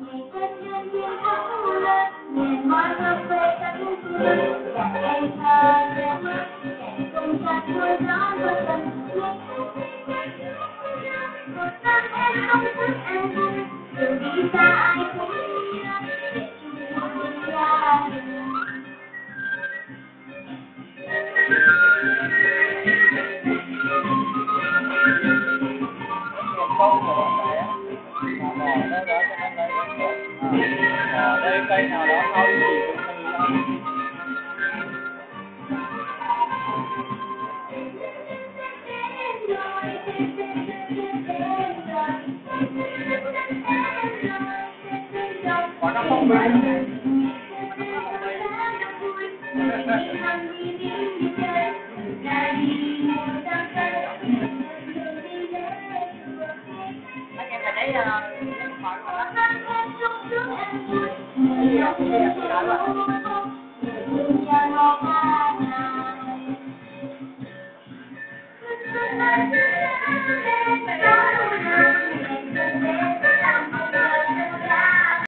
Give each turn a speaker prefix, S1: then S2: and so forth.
S1: Ngày Tết nhân duyên thắm lên, miền hoa hương về cánh phương, dặn em thơ nhớ mắt, chạy cùng chặt mưa gió vô tình. Ngày Tết nhân duyên thắm lên, một năm em không thức ăn vui, đường đi xa ai cũng nhớ, để chung vui gia đình.
S2: Câu của bạn này á, bỏ đâu đó cho nên lấy bỏ đây cây nào đó thôi chỉ cũng có nó không bay anh em phải lấy khỏi mà đó.